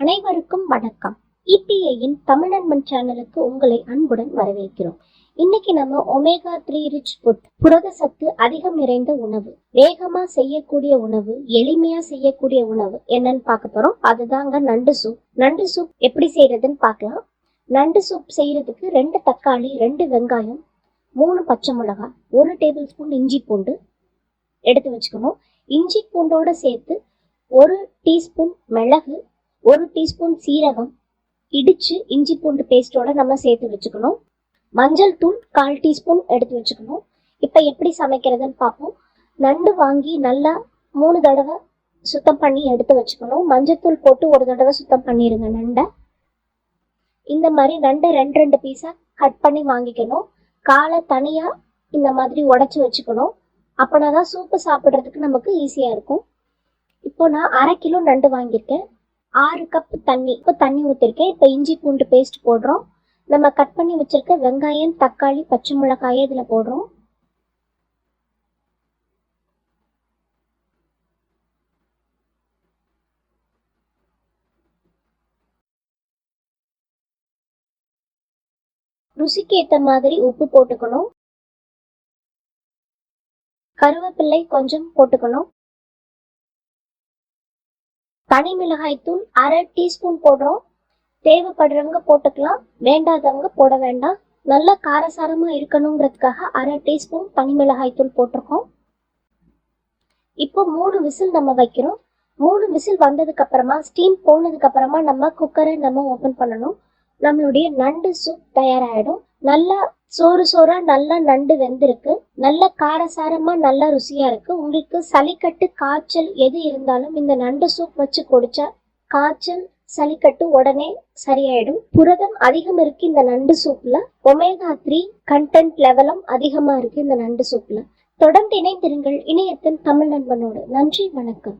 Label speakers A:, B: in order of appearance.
A: அனைவருக்கும் வணக்கம். EPAயின் தமிழ் நண்பன் சேனலுக்கு உங்களை அன்புடன் வரவேற்கிறோம். இன்னைக்கு நம்ம ஒமேகா 3 ரிச் ஃபுட், புரத சத்து அதிகம் நிறைந்த உணவு, வேகமா செய்யக்கூடிய உணவு, எளிமையா செய்யக்கூடிய உணவு என்னன்னு பார்க்க போறோம். அதுதாங்க நண்டு சூப். நண்டு சூப் எப்படி செய்யறதுன்னு பார்க்கலாம். நண்டு சூப் செய்யறதுக்கு 2 தக்காளி, 2 வெங்காயம், 3 பச்சை மிளகாய், 1 டேபிள் ஸ்பூன் இஞ்சி பூண்டு எடுத்து வச்சுக்கணும். இஞ்சி பூண்டோட சேர்த்து 1 டீஸ்பூன் மிளகு, 1 டீஸ்பூன் சீரகம் இடிச்சு இஞ்சி பூண்டு பேஸ்டோட நம்ம சேர்த்து வச்சுக்கணும். மஞ்சள் தூள் 1/4 டீஸ்பூன் எடுத்து வச்சுக்கணும். இப்போ எப்படி சமைக்கிறதுன்னு பார்ப்போம். நண்டு வாங்கி நல்லா 3 தடவை சுத்தம் பண்ணி எடுத்து வச்சுக்கணும். மஞ்சள் தூள் போட்டு 1 தடவை சுத்தம் பண்ணிடுங்க நண்டை. இந்த மாதிரி நண்டை 2 பீஸா கட் பண்ணி வாங்கிக்கணும். காலை தனியா இந்த மாதிரி உடைச்சு வச்சுக்கணும். அப்படின்னாதான் சூப்பு சாப்பிட்றதுக்கு நமக்கு ஈஸியா இருக்கும். இப்போ நான் 1/2 கிலோ நண்டு வாங்கியிருக்கேன். 6 கப் தண்ணி இப்போ தண்ணி ஊற்றிருக்கேன். இப்போ இஞ்சி பூண்டு பேஸ்ட் போடுறோம். நம்ம கட் பண்ணி வச்சிருக்க வெங்காயம், தக்காளி, பச்சை மிளகாயை இதில் போடுறோம். ருசிக்கு ஏற்ற மாதிரி உப்பு போட்டுக்கணும். கருவேப்பிள்ளை கொஞ்சம் போட்டுக்கணும். தனி மிளகாய் தூள் 1/2 டீஸ்பூன் போடுறோம். தேவைப்படுறவங்க போட்டுக்கலாம், வேண்டாதவங்க போட வேண்டாம். நல்லா காரசாரமா இருக்கணுங்கிறதுக்காக 1/2 டீஸ்பூன் தனி மிளகாய் தூள் போட்டிருக்கோம். இப்போ 3 விசில் நம்ம வைக்கிறோம். 3 விசில் வந்ததுக்கு அப்புறமா, ஸ்டீம் போனதுக்கு அப்புறமா நம்ம குக்கரை நம்ம ஓபன் பண்ணணும். நம்மளுடைய நண்டு சூப் தயாராகிடும். நல்லா சோறா நல்லா நண்டு வெந்திருக்கு. நல்ல காரசாரமா நல்லா ருசியா இருக்கு. உங்களுக்கு சளிக்கட்டு, காய்ச்சல் எது இருந்தாலும் இந்த நண்டு சூப் வச்சு குடிச்சா காய்ச்சல், சளிக்கட்டு உடனே சரியாயிடும். புரதம் அதிகம் இருக்கு இந்த நண்டு சூப்ல. ஒமேகா 3 கண்டென்ட் லெவலும் அதிகமா இருக்கு இந்த நண்டு சூப்ல. தொடர்ந்து இணைந்திருங்கள் இணையத்தின் தமிழ் நண்பனோடு. நன்றி, வணக்கம்.